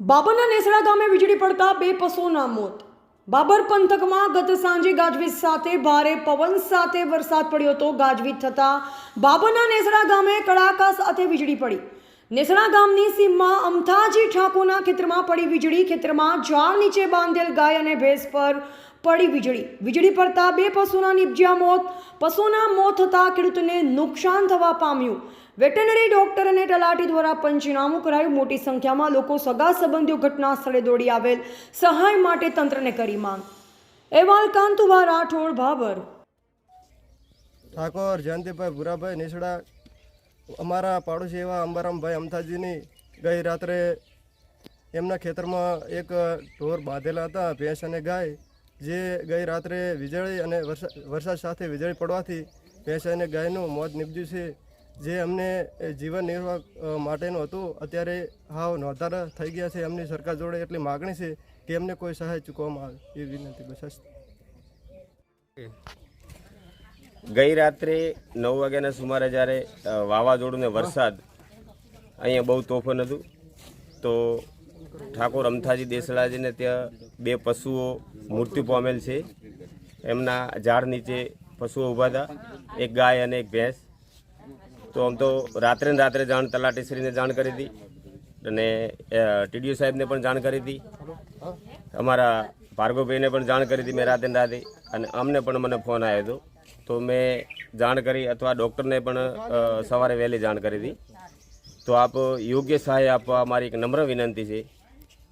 બાબરના નેસડા ગામે વીજળી પડતા બે પશુઓના મોત। બાબર પંથકમાં ગત સાંજે ગાજવીજ સાથે ભારે પવન સાથે વરસાદ પડ્યો હતો। ગાજવીજ થતા બાબરના નેસડા ગામે કડાકા સાથે વીજળી પડી। નેસડા ગામની સીમમાં અમથાજી ઠાકોરના ખેતરમાં પડી વીજળી। ખેતરમાં ઝાડ નીચે બાંધેલ ગાય અને ભેંસ પર પડી વીજળી પડતા બે પશુઓના નિપજ્યા મોત। પશુઓના મોત થતાં ખેડૂતોને નુકસાન થવા પામ્યું। વેટરનરી ડોક્ટર અને તલાટી દ્વારા પંચનામું કરાયું। મોટી સંખ્યામાં લોકો સગા સંબંધીઓ ઘટના સ્થળે દોડી આવેલ સહાય માટે તંત્રને કરી માંગ। અહેવાલ કાંતુભા રાઠોડ, ભાભર। ઠાકોર જયંતિભાઈ ભૂરાભાઈ નેસડા અમારા પાડોશી એવા અંબારામભાઈ અમથાજીની ગઈ રાત્રે એમના ખેતરમાં એક ઢોર બાંધેલા હતા, ભેંસ અને ગાય, જે ગઈ રાત્રે વીજળી અને વરસાદ સાથે વીજળી પડવાથી ભેંસ અને ગાયનું મોત નીપજ્યું છે, જે અમને જીવન નિર્વાહ માટેનું હતું। અત્યારે હાવ નોંધારા થઈ ગયા છે। એમની સરકાર જોડે એટલી માગણી છે કે એમને કોઈ સહાય ચૂકવવામાં આવે એ વિનંતી બસ। ગઈ રાત્રે 9 વાગ્યાના સુમારે જ્યારે વાવાઝોડું ને વરસાદ અહીંયા બહુ તોફાન હતું, તો ઠાકોર અમથાજી દેસડાજીને ત્યાં બે પશુઓ મૃત્યુ પામેલ છે। એમના ઝાડ નીચે પશુઓ ઊભા હતા, એક ગાય અને એક ભેંસ। તો આમ તો રાત્રે ને રાત્રે જાણ તલાટીશ્રીને જાણ કરી હતી અને ટીડીઓ સાહેબને પણ જાણ કરી હતી, અમારા ભાર્ગવભાઈને પણ જાણ કરી હતી મેં રાતે ને રાતે, અને અમને પણ મને ફોન આવ્યો હતો તો મેં જાણ કરી, અથવા ડૉક્ટરને પણ સવારે વહેલી જાણ કરી હતી। તો આપ યોગ્ય સહાય આપવા અમારી એક નમ્ર વિનંતી છે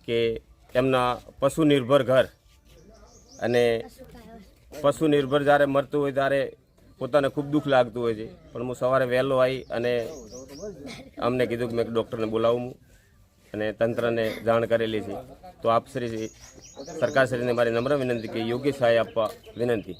કે એમના પશુ નિર્ભર ઘર, અને પશુ નિર્ભર જ્યારે મરતું હોય ત્યારે પોતાને ખૂબ દુઃખ લાગતું હોય છે, પણ હું સવારે વહેલો આવી અને અમને કીધું કે મેં ડૉક્ટરને બોલાવું અને તંત્રને જાણ કરેલી છે। તો આપ શ્રી સરકારશ્રીને મારી નમ્ર વિનંતી કે યોગ્ય સહાય આપવા વિનંતી।